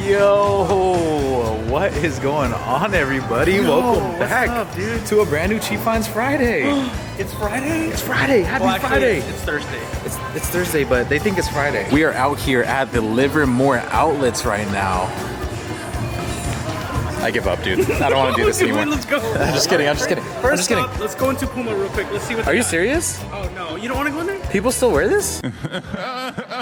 Yo, what is going on, everybody? Welcome back up, dude? to a brand new Cheap Finds Friday. It's Friday? It's Friday. Happy Friday. It's Thursday. It's Thursday, but they think it's Friday. We are out here at the Livermore outlets right now. I give up, dude. I don't want to do this anymore. Let's go. I'm just kidding. First stop, let's go into Puma real quick. Let's see what. Are you serious? Oh no, you don't want to go in there? People still wear this?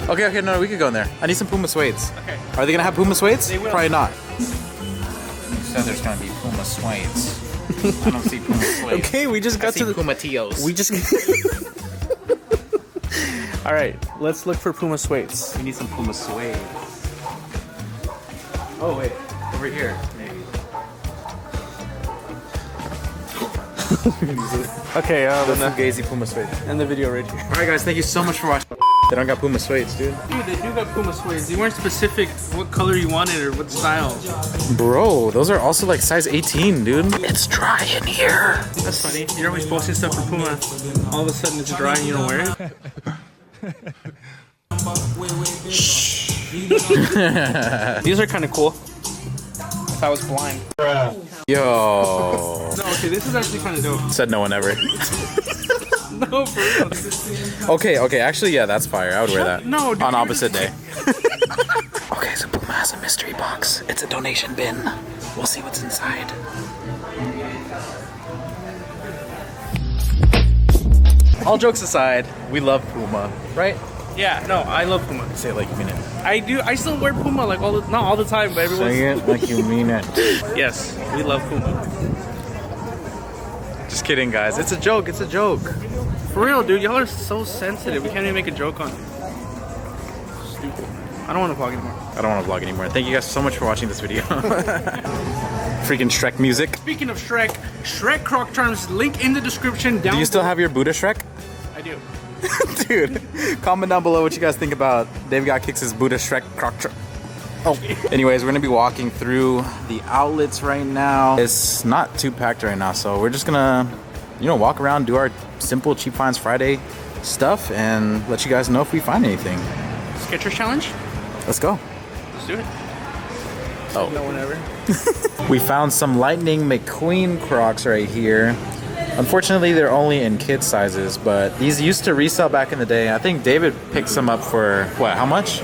Okay, no, we could go in there. I need some Puma suedes. Okay. Are they gonna have Puma suedes? They will. Probably not. You said there's gonna be Puma suedes. I don't see Puma suedes. Okay, we just got to the Puma Tios. We just. All right, let's look for Puma suedes. We need some Puma suedes. Oh wait, over here maybe. Okay, The Fugazi Puma suede. and the video right here. All right, guys, thank you so much for watching. They don't got Puma suedes, dude. Dude, they do got Puma suedes. They weren't specific what color you wanted or what style. Bro, those are also like size 18, dude. It's dry in here. That's funny. You're always posting stuff for Puma. All of a sudden it's dry and you don't wear it. These are kind of cool. If I was blind. Yo. No, okay, this is actually kind of dope. Said no one ever. No, for real. Okay, actually, yeah, that's fire. I would wear that. No, dude, on opposite day. Okay, so Puma has a mystery box. It's a donation bin. We'll see what's inside. All jokes aside, we love Puma, right? Yeah, no, I love Puma. Say it like you mean it. I do. I still wear Puma like not all the time, but every once. Say it like you mean it. Yes, we love Puma. Just kidding, guys. It's a joke. It's a joke. For real, dude. Y'all are so sensitive. We can't even make a joke on it. Stupid. I don't want to vlog anymore. I don't want to vlog anymore. Thank you guys so much for watching this video. Freaking Shrek music. Speaking of Shrek Croc Charms, link in the description down. Do you still have your Buddha Shrek? I do. Dude, comment down below what you guys think about Dave Got Kicks' Buddha Shrek Croc Charm. Oh, anyways, we're gonna be walking through the outlets right now. It's not too packed right now, so we're just gonna, walk around, do our simple Cheap Finds Friday stuff, and let you guys know if we find anything. Skechers challenge? Let's go. Let's do it. Oh. No one ever. We found some Lightning McQueen Crocs right here. Unfortunately, they're only in kid sizes, but these used to resell back in the day. I think David picked some up for, what, how much?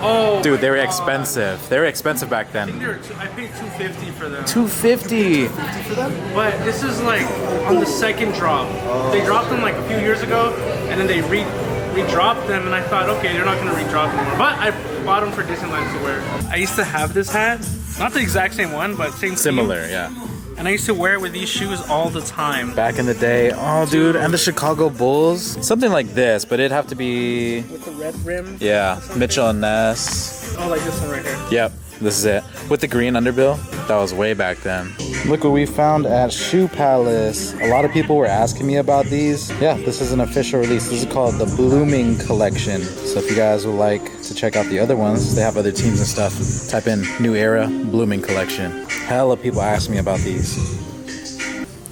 Oh, dude, they were expensive. They were expensive back then. I paid $250 for them. $250 for them? But this is like on the second drop. They dropped them like a few years ago, and then they re-dropped them, and I thought, okay, they're not gonna re-drop anymore. But I bought them for Disneyland to wear. I used to have this hat, not the exact same one, but same. Similar, theme. yeah. And I used to wear it with these shoes all the time. Back in the day. Oh, dude, and the Chicago Bulls. Something like this, but it'd have to be... With the red rim? Yeah, Mitchell and Ness. Oh, like this one right here. Yep, this is it. With the green underbill. That was way back then. Look what we found at Shoe Palace. A lot of people were asking me about these. Yeah, this is an official release. This is called the Blooming Collection. So if you guys would like to check out the other ones, they have other teams and stuff. Type in New Era Blooming Collection. Hella people ask me about these.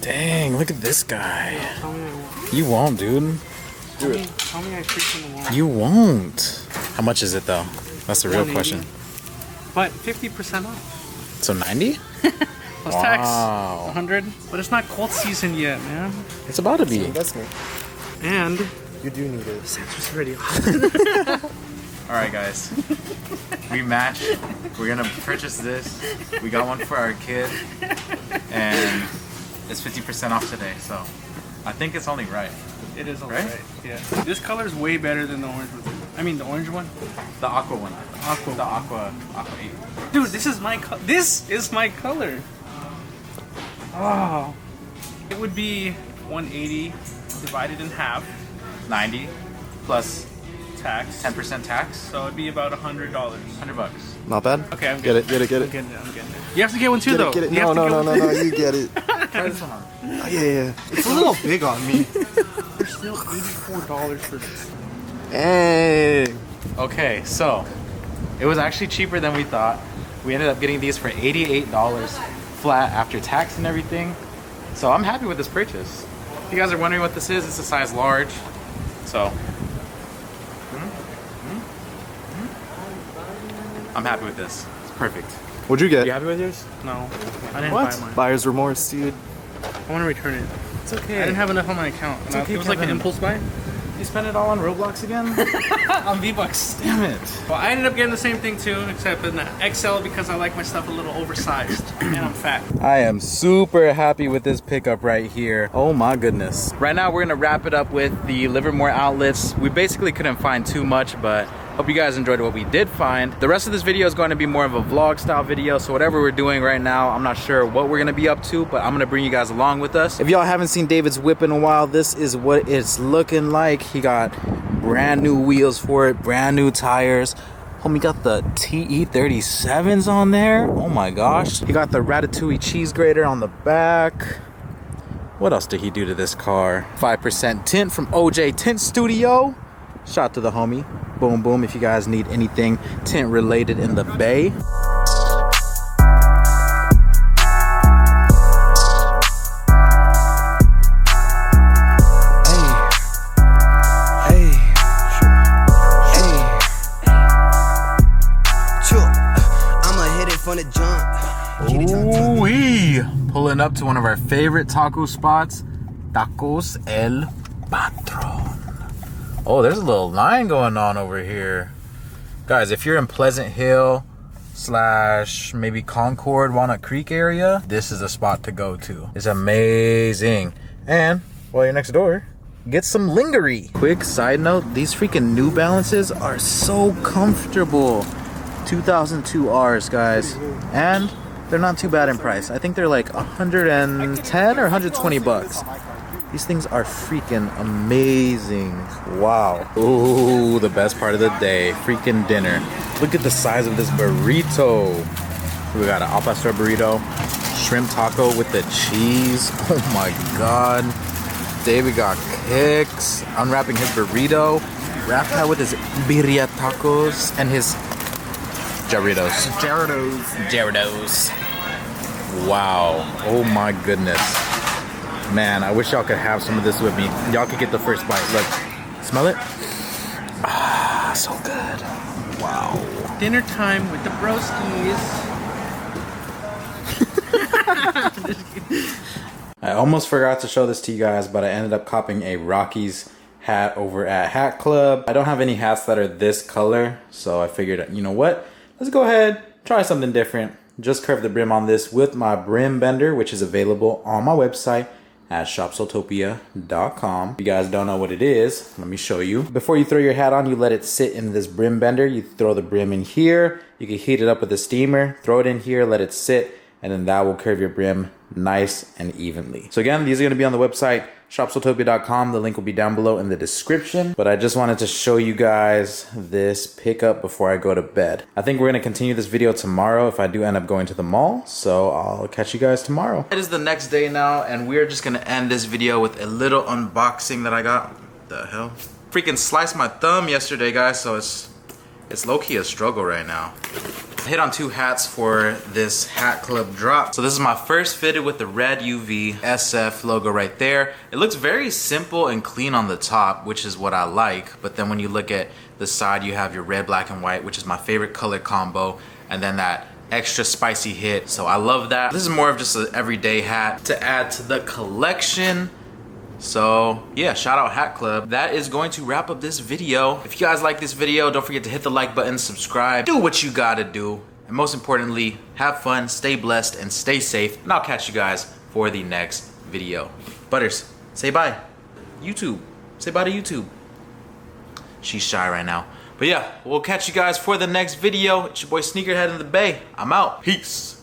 Dang, look at this guy. You won't, dude. Tell me I freaking won't. You won't. How much is it though? That's the real question. But 50% off. So 90? Plus tax. 100. But it's not cold season yet, man. It's about to be. And you do need it. Santa's already Alright guys, we matched. We're gonna purchase this. We got one for our kid, and it's 50% off today, so I think it's only right. It is only right. Yeah. This color is way better than the orange one. I mean the orange one? The aqua one. Aqua. The aqua 8. Dude, this is my color. This is my color. Oh. It would be 180 divided in half. 90 plus tax. 10% tax. So it'd be about $100. $100. Not bad. Okay, I'm get good. it. I'm getting it. You have to get one too, though. Get it. No, No, you get it. Try this one on. Oh, yeah. It's a little big on me. There's still $84 for this. Hey. Okay, so it was actually cheaper than we thought. We ended up getting these for $88 flat after tax and everything. So I'm happy with this purchase. If you guys are wondering what this is, it's a size large. So I'm happy with this. It's Perfect. What'd you get? You happy with yours? No, I didn't What? buy mine. Buyer's remorse, dude. I want to return it. It's okay. I didn't have enough on my account. It's okay, It was like an Kevin. impulse buy. You spend it all on Roblox again? On V-Bucks. Damn it. Well, I ended up getting the same thing too, except in the XL because I like my stuff a little oversized and I'm fat. I am super happy with this pickup right here. Oh my goodness. Right now we're gonna wrap it up with the Livermore outlets. We basically couldn't find too much, but hope you guys enjoyed what we did find. The rest of this video is going to be more of a vlog style video, so whatever we're doing right now, I'm not sure what we're gonna be up to, but I'm gonna bring you guys along with us. If y'all haven't seen David's whip in a while, this is what it's looking like. He got brand new wheels for it, brand new tires. Homie got the THRIFTINGs on there. Oh my gosh. He got the Ratatouille cheese grater on the back. What else did he do to this car? 5% tint from OJ Tint Studio. Shout out to the homie. Boom, boom. If you guys need anything tint related in the Bay. Ooh-wee. Pulling up to one of our favorite taco spots, Tacos El Patron. Oh, there's a little line going on over here. Guys, if you're in Pleasant Hill / maybe Concord, Walnut Creek area, this is a spot to go to. It's amazing. And while you're next door, get some lingerie. Quick side note, these freaking New Balances are so comfortable. 2002 Rs, guys. And they're not too bad in price. I think they're like 110 or 120 bucks. These things are freaking amazing. Wow. Ooh, the best part of the day. Freaking dinner. Look at the size of this burrito. We got an al pastor burrito, shrimp taco with the cheese. Oh my God. David got kicks. Unwrapping his burrito. Wrap that with his birria tacos and his Jarritos. Jarritos. Wow. Oh my goodness. Man, I wish y'all could have some of this with me. Y'all could get the first bite. Look. Smell it? Ah, so good. Wow. Dinner time with the broskies. I almost forgot to show this to you guys, but I ended up copping a Rockies hat over at Hat Club. I don't have any hats that are this color, so I figured, you know what? Let's go ahead, try something different. Just curved the brim on this with my brim bender, which is available on my website at shopsotopia.com. If you guys don't know what it is, let me show you. Before you throw your hat on, you let it sit in this brim bender. You throw the brim in here. You can heat it up with a steamer, throw it in here, let it sit, and then that will curve your brim nice and evenly. So again, these are gonna be on the website, shopsotopia.com. The link will be down below in the description. But I just wanted to show you guys this pickup before I go to bed. I think we're gonna continue this video tomorrow if I do end up going to the mall. So I'll catch you guys tomorrow. It is the next day now, and we're just gonna end this video with a little unboxing that I got. What the hell? Freaking sliced my thumb yesterday, guys, so it's low-key a struggle right now. I hit on 2 hats for this Hat Club drop. So this is my first fitted with the red UV SF logo right there. It looks very simple and clean on the top, which is what I like. But then when you look at the side, you have your red, black, and white, which is my favorite color combo. And then that extra spicy hit. So I love that. This is more of just an everyday hat to add to the collection. So yeah, shout out Hat Club. That is going to wrap up this video. If you guys like this video, don't forget to hit the like button, subscribe, do what you gotta do. And most importantly, have fun, stay blessed, and stay safe. And I'll catch you guys for the next video. Butters, say bye. YouTube, say bye to YouTube. She's shy right now. But yeah, we'll catch you guys for the next video. It's your boy Sneakerhead in the Bay. I'm out. Peace.